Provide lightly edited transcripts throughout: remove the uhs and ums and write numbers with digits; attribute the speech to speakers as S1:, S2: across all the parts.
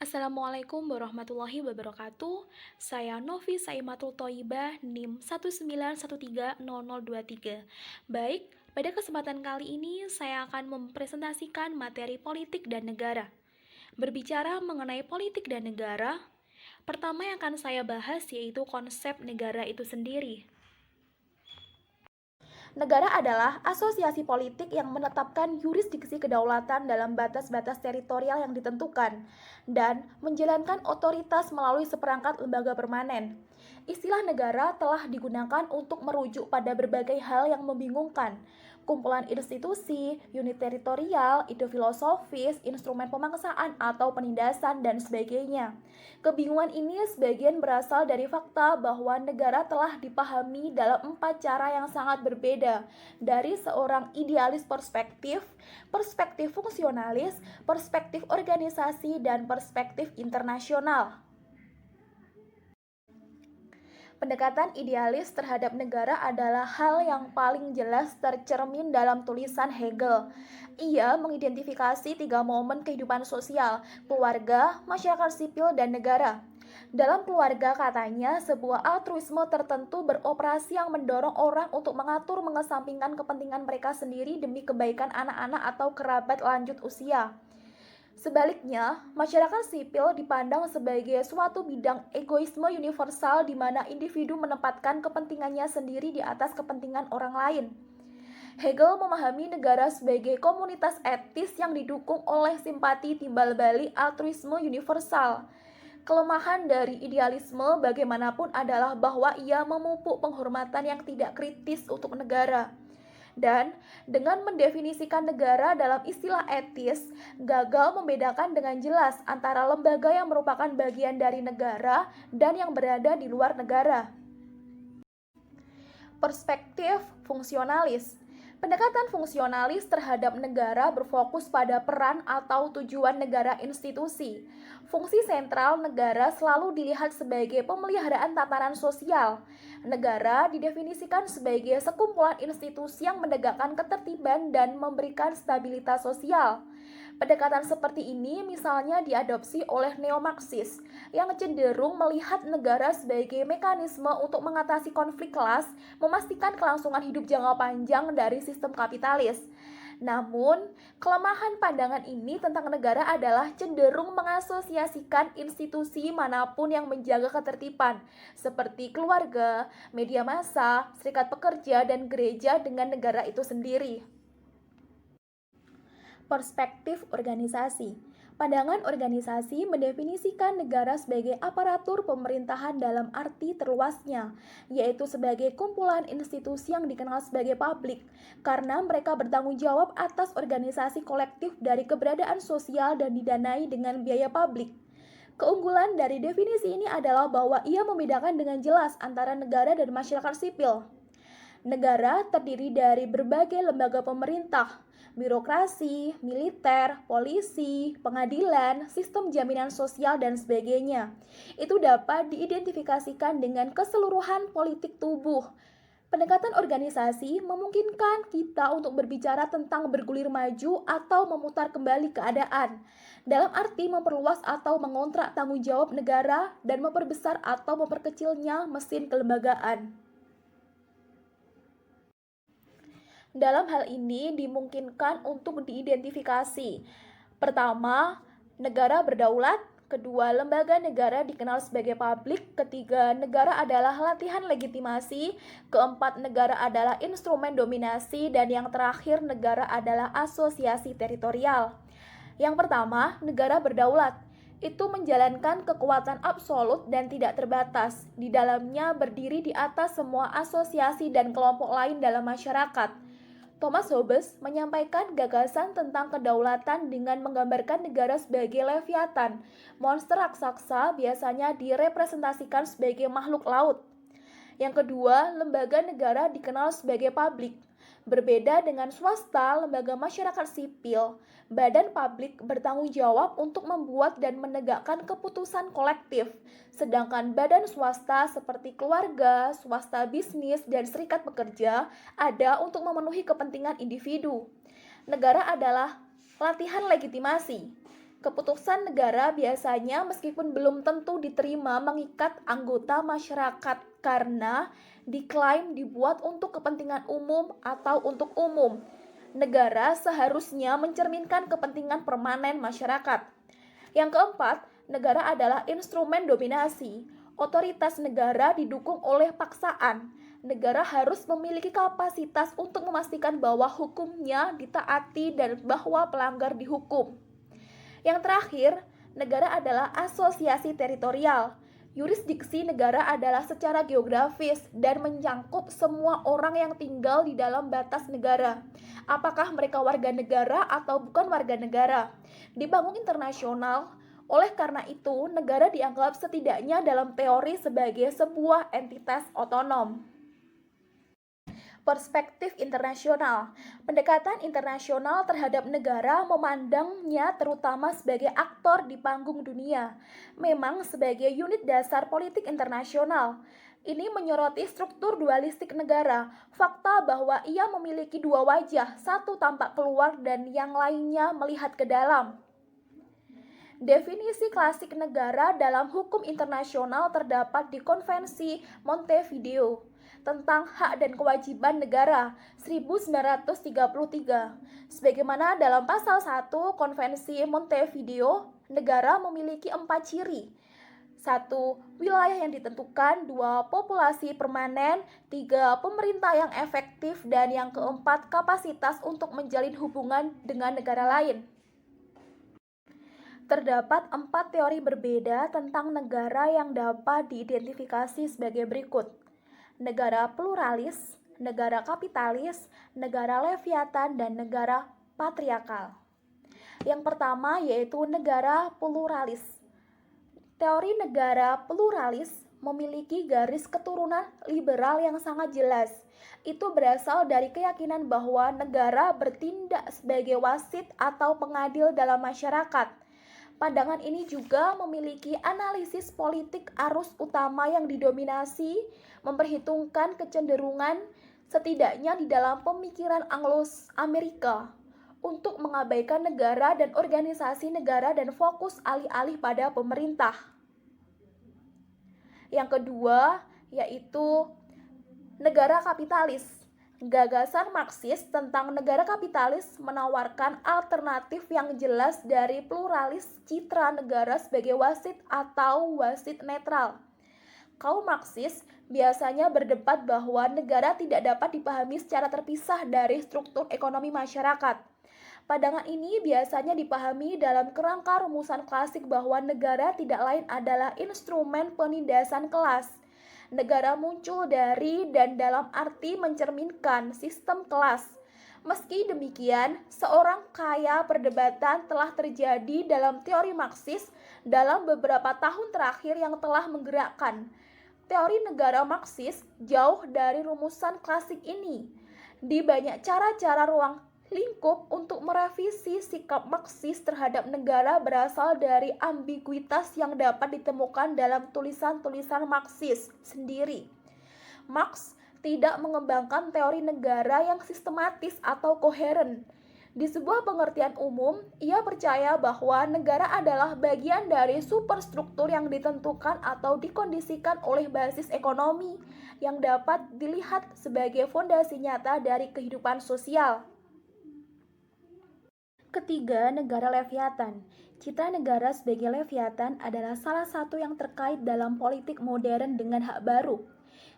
S1: Assalamualaikum warahmatullahi wabarakatuh. Saya Novi Saimatul Thoibah, NIM 191300023. Baik, pada kesempatan kali ini saya akan mempresentasikan materi politik dan negara. Berbicara mengenai politik dan negara, pertama yang akan saya bahas yaitu konsep negara itu sendiri. Negara adalah asosiasi politik yang menetapkan yurisdiksi kedaulatan dalam batas-batas teritorial yang ditentukan dan menjalankan otoritas melalui seperangkat lembaga permanen. Istilah negara telah digunakan untuk merujuk pada berbagai hal yang membingungkan, kumpulan institusi, unit teritorial, ide filosofis, instrumen pemaksaan atau penindasan, dan sebagainya. Kebingungan ini sebagian berasal dari fakta bahwa negara telah dipahami dalam 4 cara yang sangat berbeda, dari seorang idealis perspektif, perspektif fungsionalis, perspektif organisasi, dan perspektif internasional. Pendekatan idealis terhadap negara adalah hal yang paling jelas tercermin dalam tulisan Hegel. Ia mengidentifikasi 3 momen kehidupan sosial: keluarga, masyarakat sipil, dan negara. Dalam keluarga, katanya, sebuah altruisme tertentu beroperasi yang mendorong orang untuk mengatur mengesampingkan kepentingan mereka sendiri demi kebaikan anak-anak atau kerabat lanjut usia. Sebaliknya, masyarakat sipil dipandang sebagai suatu bidang egoisme universal di mana individu menempatkan kepentingannya sendiri di atas kepentingan orang lain. Hegel memahami negara sebagai komunitas etis yang didukung oleh simpati timbal balik altruisme universal. Kelemahan dari idealisme bagaimanapun adalah bahwa ia memupuk penghormatan yang tidak kritis untuk negara. Dan dengan mendefinisikan negara dalam istilah etis, gagal membedakan dengan jelas antara lembaga yang merupakan bagian dari negara dan yang berada di luar negara. Perspektif fungsionalis. Pendekatan fungsionalis terhadap negara berfokus pada peran atau tujuan negara institusi. Fungsi sentral negara selalu dilihat sebagai pemeliharaan tatanan sosial. Negara didefinisikan sebagai sekumpulan institusi yang menegakkan ketertiban dan memberikan stabilitas sosial. Pendekatan seperti ini misalnya diadopsi oleh neo-Marxis yang cenderung melihat negara sebagai mekanisme untuk mengatasi konflik kelas, memastikan kelangsungan hidup jangka panjang dari sistem kapitalis. Namun, kelemahan pandangan ini tentang negara adalah cenderung mengasosiasikan institusi manapun yang menjaga ketertiban, seperti keluarga, media massa, serikat pekerja, dan gereja dengan negara itu sendiri. Perspektif organisasi. Pandangan organisasi mendefinisikan negara sebagai aparatur pemerintahan dalam arti terluasnya, yaitu sebagai kumpulan institusi yang dikenal sebagai publik, karena mereka bertanggung jawab atas organisasi kolektif dari keberadaan sosial dan didanai dengan biaya publik. Keunggulan dari definisi ini adalah bahwa ia membedakan dengan jelas antara negara dan masyarakat sipil. Negara terdiri dari berbagai lembaga pemerintah, birokrasi, militer, polisi, pengadilan, sistem jaminan sosial, dan sebagainya. Itu dapat diidentifikasikan dengan keseluruhan politik tubuh. Pendekatan organisasi memungkinkan kita untuk berbicara tentang bergulir maju atau memutar kembali keadaan, dalam arti memperluas atau mengontrak tanggung jawab negara dan memperbesar atau memperkecilnya mesin kelembagaan. Dalam hal ini dimungkinkan untuk diidentifikasi. Pertama, negara berdaulat. Kedua, lembaga negara dikenal sebagai publik. Ketiga, negara adalah latihan legitimasi. Keempat, negara adalah instrumen dominasi. Dan yang terakhir, negara adalah asosiasi teritorial. Yang pertama, negara berdaulat. Itu menjalankan kekuatan absolut dan tidak terbatas. Di dalamnya berdiri di atas semua asosiasi dan kelompok lain dalam masyarakat. Thomas Hobbes menyampaikan gagasan tentang kedaulatan dengan menggambarkan negara sebagai leviathan. Monster raksasa biasanya direpresentasikan sebagai makhluk laut. Yang kedua, lembaga negara dikenal sebagai publik. Berbeda dengan swasta, lembaga masyarakat sipil, badan publik bertanggung jawab untuk membuat dan menegakkan keputusan kolektif, sedangkan badan swasta seperti keluarga, swasta bisnis, dan serikat pekerja ada untuk memenuhi kepentingan individu. Negara adalah latihan legitimasi. Keputusan negara biasanya meskipun belum tentu diterima mengikat anggota masyarakat karena diklaim dibuat untuk kepentingan umum atau untuk umum. Negara seharusnya mencerminkan kepentingan permanen masyarakat. Yang keempat, negara adalah instrumen dominasi. Otoritas negara didukung oleh paksaan. Negara harus memiliki kapasitas untuk memastikan bahwa hukumnya ditaati dan bahwa pelanggar dihukum. Yang terakhir, negara adalah asosiasi teritorial. Yurisdiksi negara adalah secara geografis dan mencangkup semua orang yang tinggal di dalam batas negara. Apakah mereka warga negara atau bukan warga negara? Di panggung internasional, oleh karena itu, negara dianggap setidaknya dalam teori sebagai sebuah entitas otonom. Perspektif internasional. Pendekatan internasional terhadap negara memandangnya terutama sebagai aktor di panggung dunia, memang sebagai unit dasar politik internasional. Ini menyoroti struktur dualistik negara, fakta bahwa ia memiliki dua wajah, satu tampak keluar dan yang lainnya melihat ke dalam. Definisi klasik negara dalam hukum internasional terdapat di Konvensi Montevideo tentang hak dan kewajiban negara 1933. Sebagaimana dalam pasal 1 Konvensi Montevideo, negara memiliki 4 ciri. 1. Wilayah yang ditentukan. 2. Populasi permanen. 3. Pemerintah yang efektif. Dan yang keempat, kapasitas untuk menjalin hubungan dengan negara lain. Terdapat 4 teori berbeda tentang negara yang dapat diidentifikasi sebagai berikut. Negara pluralis, negara kapitalis, negara leviatan, dan negara patriarkal. Yang pertama yaitu negara pluralis. Teori negara pluralis memiliki garis keturunan liberal yang sangat jelas. Itu berasal dari keyakinan bahwa negara bertindak sebagai wasit atau pengadil dalam masyarakat. Pandangan ini juga memiliki analisis politik arus utama yang didominasi, memperhitungkan kecenderungan setidaknya di dalam pemikiran Anglo-Amerika untuk mengabaikan negara dan organisasi negara dan fokus alih-alih pada pemerintah. Yang kedua yaitu negara kapitalis. Gagasan Marxis tentang negara kapitalis menawarkan alternatif yang jelas dari pluralis citra negara sebagai wasit atau wasit netral. Kaum Marxis biasanya berdebat bahwa negara tidak dapat dipahami secara terpisah dari struktur ekonomi masyarakat. Pandangan ini biasanya dipahami dalam kerangka rumusan klasik bahwa negara tidak lain adalah instrumen penindasan kelas. Negara muncul dari dan dalam arti mencerminkan sistem kelas. Meski demikian, seorang kaya perdebatan telah terjadi dalam teori Marxis dalam beberapa tahun terakhir yang telah menggerakkan. Teori negara Marxis jauh dari rumusan klasik ini. Di banyak cara-cara ruang lingkup untuk merevisi sikap Marxis terhadap negara berasal dari ambiguitas yang dapat ditemukan dalam tulisan-tulisan Marxis sendiri. Marx tidak mengembangkan teori negara yang sistematis atau koheren. Di sebuah pengertian umum, ia percaya bahwa negara adalah bagian dari superstruktur yang ditentukan atau dikondisikan oleh basis ekonomi yang dapat dilihat sebagai fondasi nyata dari kehidupan sosial. Ketiga, negara leviatan. Citra negara sebagai leviatan adalah salah satu yang terkait dalam politik modern dengan hak baru.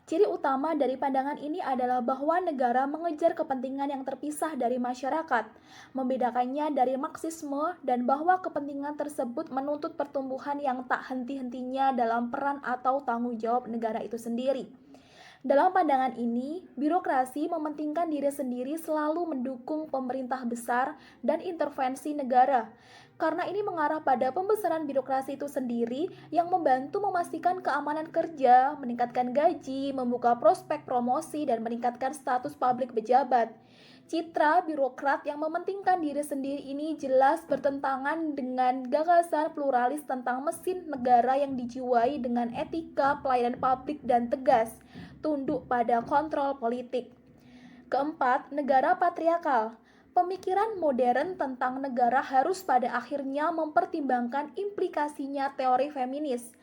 S1: Ciri utama dari pandangan ini adalah bahwa negara mengejar kepentingan yang terpisah dari masyarakat, membedakannya dari Marxisme, dan bahwa kepentingan tersebut menuntut pertumbuhan yang tak henti-hentinya dalam peran atau tanggung jawab negara itu sendiri. Dalam pandangan ini, birokrasi mementingkan diri sendiri selalu mendukung pemerintah besar dan intervensi negara. Karena ini mengarah pada pembesaran birokrasi itu sendiri yang membantu memastikan keamanan kerja, meningkatkan gaji, membuka prospek promosi, dan meningkatkan status publik pejabat. Citra birokrat yang mementingkan diri sendiri ini jelas bertentangan dengan gagasan pluralis tentang mesin negara yang dijiwai dengan etika pelayanan publik dan tegas, tunduk pada kontrol politik. Keempat, negara patriarkal. Pemikiran modern tentang negara harus pada akhirnya mempertimbangkan implikasinya teori feminis.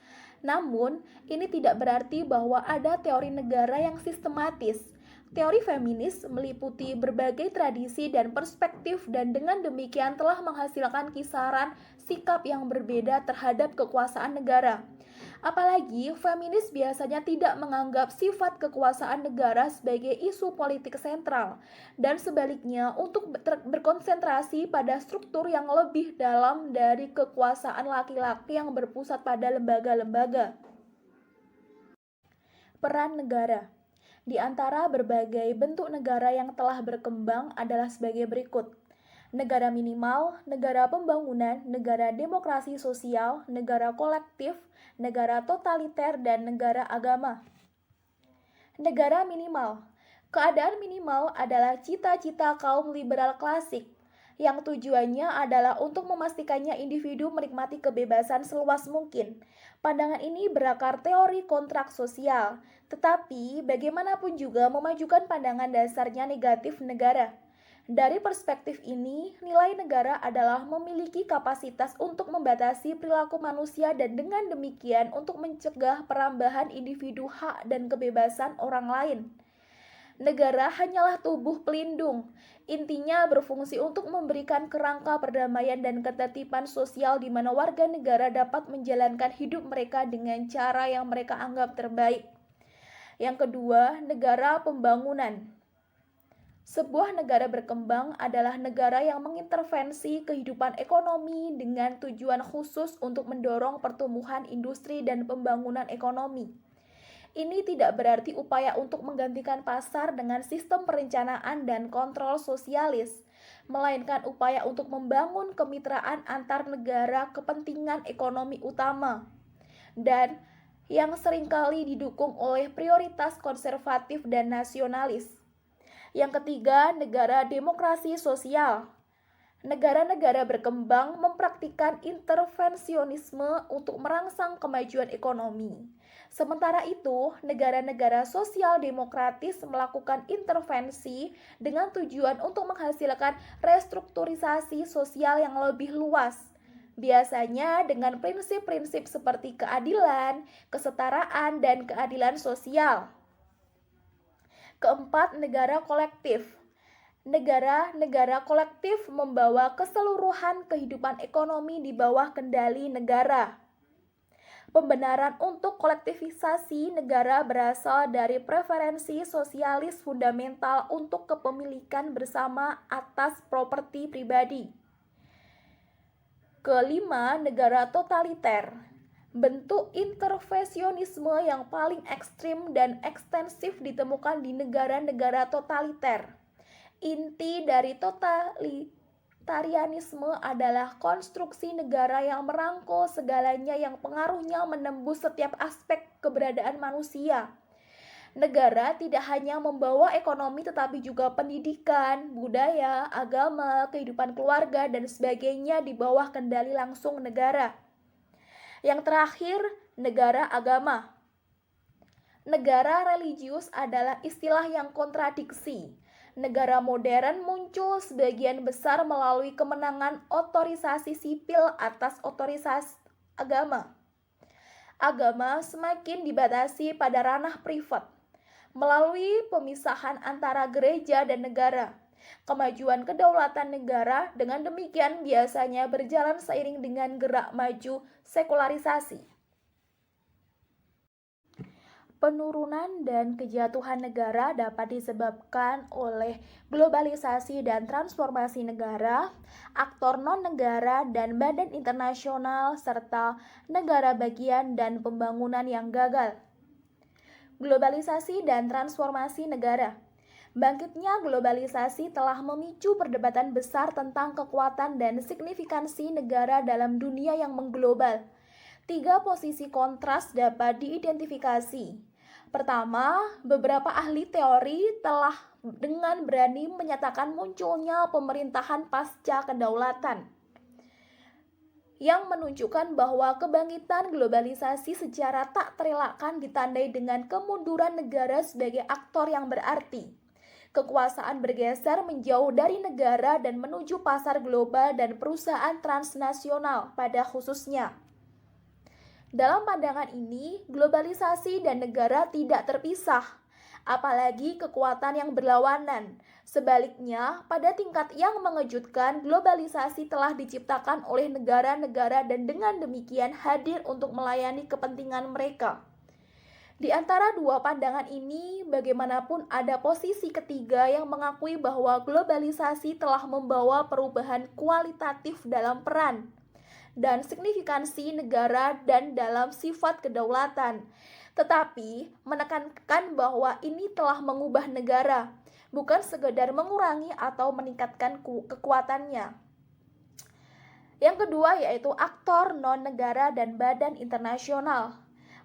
S1: Namun, ini tidak berarti bahwa ada teori negara yang sistematis. Teori feminis meliputi berbagai tradisi dan perspektif dan dengan demikian telah menghasilkan kisaran sikap yang berbeda terhadap kekuasaan negara. Apalagi, feminis biasanya tidak menganggap sifat kekuasaan negara sebagai isu politik sentral, dan sebaliknya untuk berkonsentrasi pada struktur yang lebih dalam dari kekuasaan laki-laki yang berpusat pada lembaga-lembaga. Peran negara di antara berbagai bentuk negara yang telah berkembang adalah sebagai berikut. Negara minimal, negara pembangunan, negara demokrasi sosial, negara kolektif, negara totaliter, dan negara agama. Negara minimal. Keadaan minimal adalah cita-cita kaum liberal klasik, yang tujuannya adalah untuk memastikannya individu menikmati kebebasan seluas mungkin. Pandangan ini berakar teori kontrak sosial, tetapi bagaimanapun juga memajukan pandangan dasarnya negatif negara. Dari perspektif ini, nilai negara adalah memiliki kapasitas untuk membatasi perilaku manusia dan dengan demikian untuk mencegah perambahan individu hak dan kebebasan orang lain. Negara hanyalah tubuh pelindung, intinya berfungsi untuk memberikan kerangka perdamaian dan ketertiban sosial di mana warga negara dapat menjalankan hidup mereka dengan cara yang mereka anggap terbaik. Yang kedua, negara pembangunan. Sebuah negara berkembang adalah negara yang mengintervensi kehidupan ekonomi dengan tujuan khusus untuk mendorong pertumbuhan industri dan pembangunan ekonomi. Ini tidak berarti upaya untuk menggantikan pasar dengan sistem perencanaan dan kontrol sosialis, melainkan upaya untuk membangun kemitraan antar negara kepentingan ekonomi utama, dan yang seringkali didukung oleh prioritas konservatif dan nasionalis. Yang ketiga, negara demokrasi sosial. Negara-negara berkembang mempraktikkan intervensionisme untuk merangsang kemajuan ekonomi. Sementara itu, negara-negara sosial demokratis melakukan intervensi dengan tujuan untuk menghasilkan restrukturisasi sosial yang lebih luas. Biasanya dengan prinsip-prinsip seperti keadilan, kesetaraan, dan keadilan sosial. Keempat, negara kolektif. Negara-negara kolektif membawa keseluruhan kehidupan ekonomi di bawah kendali negara. Pembenaran untuk kolektivisasi negara berasal dari preferensi sosialis fundamental untuk kepemilikan bersama atas properti pribadi. Kelima, negara totaliter. Bentuk intervensionisme yang paling ekstrim dan ekstensif ditemukan di negara-negara totaliter. Inti dari totalitarianisme adalah konstruksi negara yang merangkul segalanya yang pengaruhnya menembus setiap aspek keberadaan manusia. Negara tidak hanya membawa ekonomi tetapi juga pendidikan, budaya, agama, kehidupan keluarga, dan sebagainya di bawah kendali langsung negara. Yang terakhir, negara agama. Negara religius adalah istilah yang kontradiksi. Negara modern muncul sebagian besar melalui kemenangan otorisasi sipil atas otorisasi agama. Agama semakin dibatasi pada ranah privat melalui pemisahan antara gereja dan negara. Kemajuan kedaulatan negara dengan demikian biasanya berjalan seiring dengan gerak maju sekularisasi. Penurunan dan kejatuhan negara dapat disebabkan oleh globalisasi dan transformasi negara, aktor non-negara dan badan internasional, serta negara bagian dan pembangunan yang gagal. Globalisasi dan transformasi negara. Bangkitnya globalisasi telah memicu perdebatan besar tentang kekuatan dan signifikansi negara dalam dunia yang mengglobal. 3 posisi kontras dapat diidentifikasi. Pertama, beberapa ahli teori telah dengan berani menyatakan munculnya pemerintahan pasca kedaulatan, yang menunjukkan bahwa kebangkitan globalisasi secara tak terelakkan ditandai dengan kemunduran negara sebagai aktor yang berarti. Kekuasaan bergeser menjauh dari negara dan menuju pasar global dan perusahaan transnasional pada khususnya. Dalam pandangan ini, globalisasi dan negara tidak terpisah, apalagi kekuatan yang berlawanan. Sebaliknya, pada tingkat yang mengejutkan, globalisasi telah diciptakan oleh negara-negara dan dengan demikian hadir untuk melayani kepentingan mereka. Di antara dua pandangan ini, bagaimanapun ada posisi ketiga yang mengakui bahwa globalisasi telah membawa perubahan kualitatif dalam peran dan signifikansi negara dan dalam sifat kedaulatan, tetapi menekankan bahwa ini telah mengubah negara, bukan sekedar mengurangi atau meningkatkan kekuatannya. Yang kedua yaitu aktor non-negara dan badan internasional.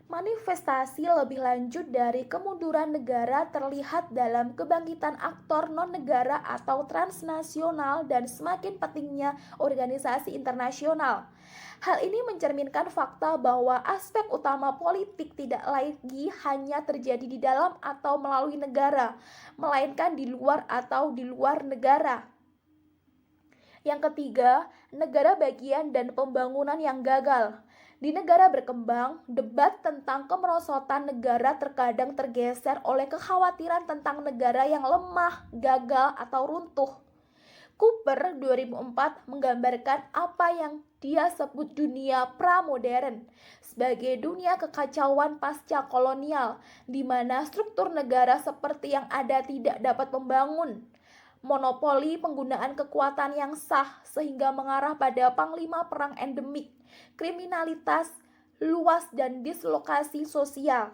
S1: Manifestasi lebih lanjut dari kemunduran negara terlihat dalam kebangkitan aktor non-negara atau transnasional dan semakin pentingnya organisasi internasional. Hal ini mencerminkan fakta bahwa aspek utama politik tidak lagi hanya terjadi di dalam atau melalui negara, melainkan di luar atau di luar negara. Yang ketiga, negara bagian dan pembangunan yang gagal. Di negara berkembang, debat tentang kemerosotan negara terkadang tergeser oleh kekhawatiran tentang negara yang lemah, gagal, atau runtuh. Cooper 2004 menggambarkan apa yang dia sebut dunia pramodern sebagai dunia kekacauan pasca kolonial, di mana struktur negara seperti yang ada tidak dapat membangun monopoli penggunaan kekuatan yang sah sehingga mengarah pada panglima perang endemik, kriminalitas luas dan dislokasi sosial.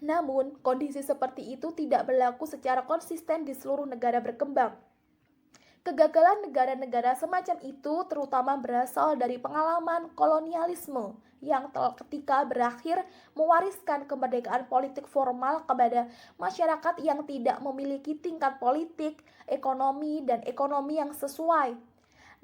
S1: Namun, kondisi seperti itu tidak berlaku secara konsisten di seluruh negara berkembang. Kegagalan negara-negara semacam itu terutama berasal dari pengalaman kolonialisme yang ketika berakhir mewariskan kemerdekaan politik formal kepada masyarakat yang tidak memiliki tingkat politik, ekonomi yang sesuai.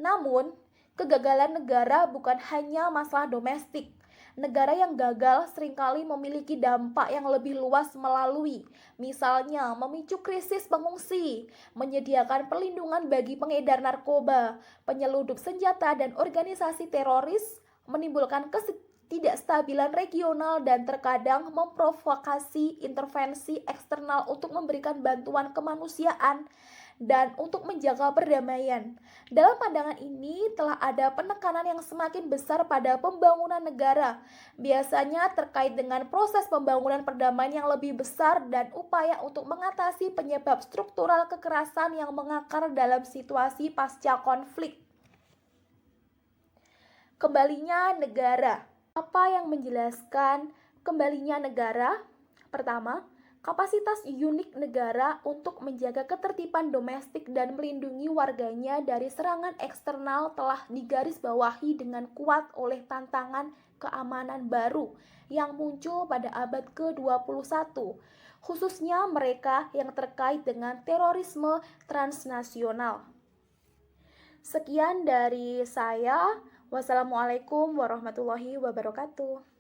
S1: Namun, kegagalan negara bukan hanya masalah domestik. Negara yang gagal seringkali memiliki dampak yang lebih luas melalui, misalnya memicu krisis pengungsi, menyediakan perlindungan bagi pengedar narkoba, penyeludup senjata dan organisasi teroris, menimbulkan ketidakstabilan regional dan terkadang memprovokasi intervensi eksternal untuk memberikan bantuan kemanusiaan dan untuk menjaga perdamaian. Dalam pandangan ini telah ada penekanan yang semakin besar pada pembangunan negara, biasanya terkait dengan proses pembangunan perdamaian yang lebih besar dan upaya untuk mengatasi penyebab struktural kekerasan yang mengakar dalam situasi pasca konflik. Kembalinya negara. Apa yang menjelaskan kembalinya negara? Pertama, kapasitas unik negara untuk menjaga ketertiban domestik dan melindungi warganya dari serangan eksternal telah digarisbawahi dengan kuat oleh tantangan keamanan baru yang muncul pada abad ke-21, khususnya mereka yang terkait dengan terorisme transnasional. Sekian dari saya. Wassalamualaikum warahmatullahi wabarakatuh.